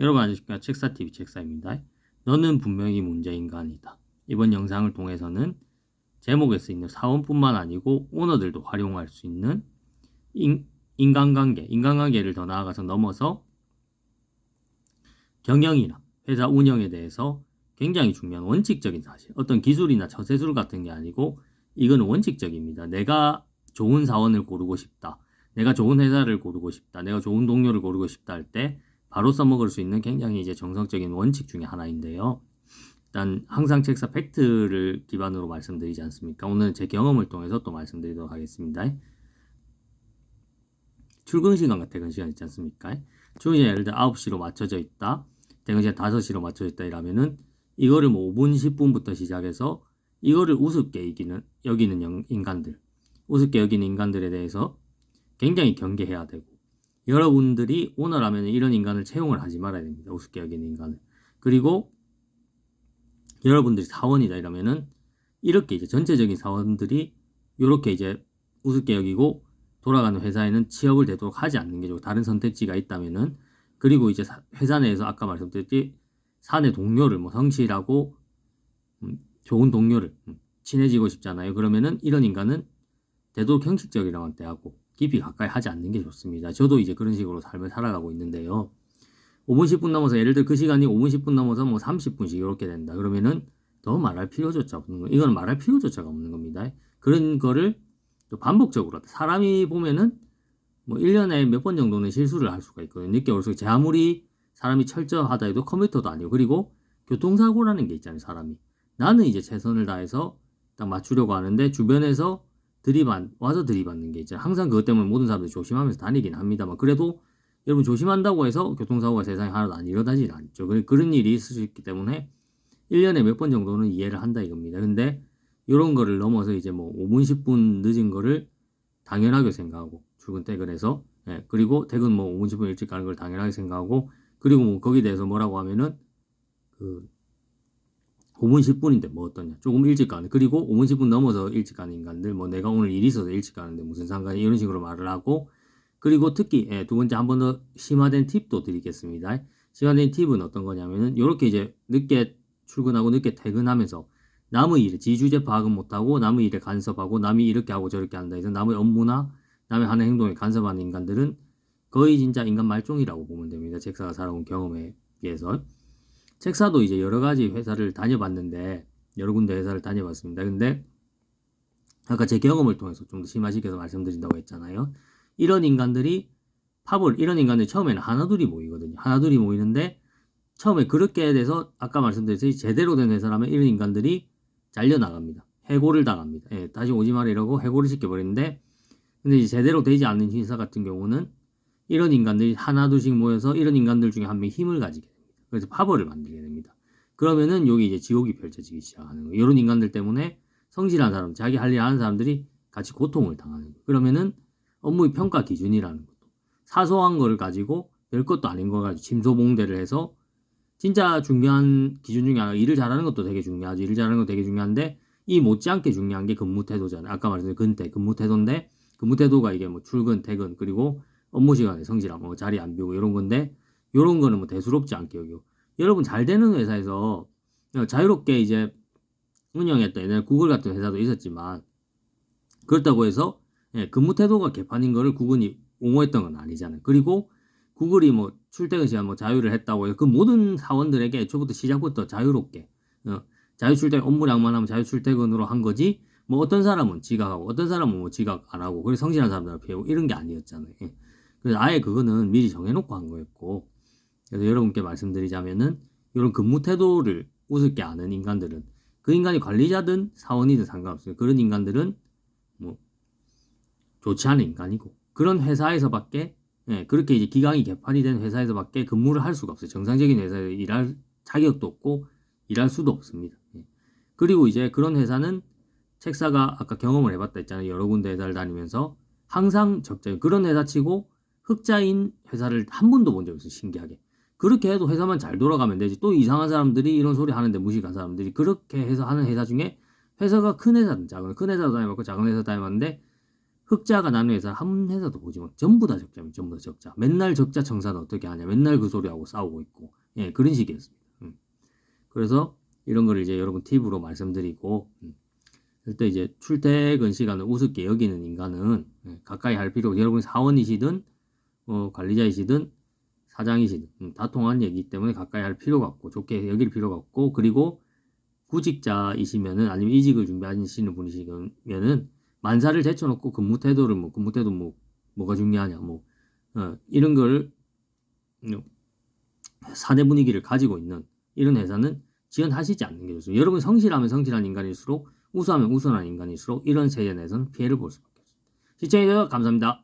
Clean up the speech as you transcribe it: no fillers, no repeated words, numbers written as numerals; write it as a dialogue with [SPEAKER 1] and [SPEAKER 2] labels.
[SPEAKER 1] 여러분 안녕하십니까. 책사TV 책사입니다. 너는 분명히 문제인간이다. 이번 영상을 통해서는 제목에 쓰이는 사원뿐만 아니고 오너들도 활용할 수 있는 인간관계를 더 나아가서 넘어서 경영이나 회사 운영에 대해서 굉장히 중요한 원칙적인 사실, 어떤 기술이나 처세술 같은 게 아니고 이거는 원칙적입니다. 내가 좋은 사원을 고르고 싶다, 내가 좋은 회사를 고르고 싶다, 내가 좋은 동료를 고르고 싶다 할 때 바로 써먹을 수 있는 굉장히 이제 정석적인 원칙 중에 하나인데요. 일단 항상 책사 팩트를 기반으로 말씀드리지 않습니까? 오늘은 제 경험을 통해서 또 말씀드리도록 하겠습니다. 출근 시간과 퇴근 시간 있지 않습니까? 출근 시간 예를 들어 9시로 맞춰져 있다, 퇴근 시간 5시로 맞춰져 있다 이라면은 이거를 뭐 5분, 10분부터 시작해서 이거를 우습게 여기는 인간들, 우습게 여기는 인간들에 대해서 굉장히 경계해야 되고, 여러분들이 오너라면 이런 인간을 채용을 하지 말아야 됩니다. 우습게 여기는 인간을. 그리고 여러분들이 사원이다 이러면은 이렇게 이제 전체적인 사원들이 이렇게 이제 우습게 여기고 돌아가는 회사에는 취업을 되도록 하지 않는 게 좋고, 다른 선택지가 있다면은, 그리고 이제 회사 내에서 아까 말씀드렸듯이 사내 동료를 뭐 성실하고 좋은 동료를 친해지고 싶잖아요. 그러면은 이런 인간은 되도록 형식적이랑은 대하고 깊이 가까이 하지 않는 게 좋습니다. 저도 이제 그런 식으로 삶을 살아가고 있는데요. 5분 10분 넘어서 예를 들어 그 시간이 5분 10분 넘어서 뭐 30분씩 이렇게 된다 그러면은 더 말할 필요조차 없는 거. 이건 말할 필요조차가 없는 겁니다. 그런 거를 또 반복적으로 사람이 보면은 뭐 1년에 몇 번 정도는 실수를 할 수가 있거든요. 늦게 올수록 제 아무리 사람이 철저하다 해도 컴퓨터도 아니고, 그리고 교통사고라는 게 있잖아요. 사람이 나는 이제 최선을 다해서 딱 맞추려고 하는데 주변에서 와서 들이받는 게 있잖아요. 항상 그것 때문에 모든 사람들이 조심하면서 다니긴 합니다만, 그래도 여러분 조심한다고 해서 교통사고가 세상에 하나도 안 일어나지 않죠. 그런 일이 있을 수 있기 때문에 1년에 몇 번 정도는 이해를 한다 이겁니다. 근데 이런 거를 넘어서 이제 뭐 5분 10분 늦은 거를 당연하게 생각하고 출근 퇴근해서, 그리고 퇴근 뭐 5분 10분 일찍 가는 걸 당연하게 생각하고, 그리고 뭐 거기에 대해서 뭐라고 하면은 그 5분 10분인데 뭐 어떠냐, 조금 일찍 가는, 그리고 5분 10분 넘어서 일찍 가는 인간들, 뭐 내가 오늘 일이 있어서 일찍 가는데 무슨 상관이, 이런 식으로 말을 하고, 그리고 특히 두 번째 한 번 더 심화된 팁도 드리겠습니다. 심화된 팁은 어떤 거냐면은 이렇게 이제 늦게 출근하고 늦게 퇴근하면서 남의 일에 지주제 파악은 못하고 남의 일에 간섭하고 남이 이렇게 하고 저렇게 한다 해서 남의 업무나 남의 하는 행동에 간섭하는 인간들은 거의 진짜 인간 말종이라고 보면 됩니다. 책사가 살아온 경험에 비해서. 책사도 이제 여러 가지 회사를 다녀봤는데, 여러 군데 회사를 다녀봤습니다. 근데 아까 제 경험을 통해서 좀 더 심화시켜서 말씀드린다고 했잖아요. 이런 인간들이 처음에는 하나둘이 모이거든요. 하나둘이 모이는데 처음에 그렇게 돼서 아까 말씀드렸듯이 제대로 된 회사라면 이런 인간들이 잘려나갑니다. 해고를 당합니다. 다시 오지 마라 이러고 해고를 시켜버리는데, 근데 이제 제대로 되지 않는 회사 같은 경우는 이런 인간들이 하나둘씩 모여서 이런 인간들 중에 한 명이 힘을 가지게 됩니다. 그래서 파벌을 만들게 됩니다. 그러면은 여기 이제 지옥이 펼쳐지기 시작하는 거예요. 이런 인간들 때문에 성실한 사람, 자기 할 일 하는 사람들이 같이 고통을 당하는 거예요. 그러면은 업무의 평가 기준이라는 것도 사소한 거를 가지고 별것도 아닌 거 가지고 침소봉대를 해서, 진짜 중요한 기준 중에 하나, 일을 잘하는 것도 되게 중요하죠. 일을 잘하는 것도 되게 중요한데 이 못지않게 중요한 게 근무 태도잖아요. 아까 말씀드린 근무 태도인데, 근무 태도가 이게 뭐 출근, 퇴근, 그리고 업무 시간에 성실함, 뭐 자리 안 비우고 이런 건데, 이런 거는 뭐 대수롭지 않게 여기고, 여러분 잘 되는 회사에서 자유롭게 이제 운영했던 옛날 구글 같은 회사도 있었지만, 그렇다고 해서 근무 태도가 개판인 거를 구글이 옹호했던 건 아니잖아요. 그리고 구글이 뭐 출퇴근 시간 뭐 자유를 했다고 해요. 그 모든 사원들에게 애초부터 시작부터 자유롭게 자유 출퇴근, 업무량만 하면 자유 출퇴근으로 한 거지, 뭐 어떤 사람은 지각하고 어떤 사람은 뭐 지각 안 하고, 그리고 성실한 사람들을 피하고 이런 게 아니었잖아요. 그래서 아예 그거는 미리 정해놓고 한 거였고, 그래서 여러분께 말씀드리자면은 이런 근무 태도를 우습게 아는 인간들은, 그 인간이 관리자든 사원이든 상관없어요. 그런 인간들은 뭐 좋지 않은 인간이고, 그런 회사에서밖에, 그렇게 이제 기강이 개판이 된 회사에서밖에 근무를 할 수가 없어요. 정상적인 회사에서 일할 자격도 없고 일할 수도 없습니다. 그리고 이제 그런 회사는 책사가 아까 경험을 해봤다 했잖아요. 여러 군데 회사를 다니면서 항상 적자예요. 그런 회사 치고 흑자인 회사를 한 번도 본 적이 없어요. 신기하게. 그렇게 해도 회사만 잘 돌아가면 되지. 또 이상한 사람들이 이런 소리 하는데 무식한 사람들이 그렇게 해서 하는 회사 중에, 회사가 큰 회사든 큰 회사도 다녀봤고 작은 회사도 다녀봤는데 흑자가 나는 회사 한 회사도 보지 마. 전부 다 적자입니다. 전부 다 적자. 맨날 적자 청산은 어떻게 하냐. 맨날 그 소리하고 싸우고 있고. 예, 그런 식이었습니다. 그래서 이런 거를 이제 여러분 팁으로 말씀드리고, 일단 이제 출퇴근 시간을 우습게 여기는 인간은 가까이 할 필요, 여러분 사원이시든 관리자이시든 사장이시든 다 통한 얘기이기 때문에 가까이 할 필요가 없고 좋게 여길 필요가 없고, 그리고 구직자이시면은 아니면 이직을 준비하시는 분이시면은 만사를 제쳐놓고 근무 태도를 뭐가 중요하냐 이런 걸 사내 분위기를 가지고 있는 이런 회사는 지원하시지 않는 게 좋습니다. 여러분 성실하면 성실한 인간일수록 우수하면 우수한 인간일수록 이런 세계 내에서는 피해를 볼 수밖에 없습니다. 시청해주셔서 감사합니다.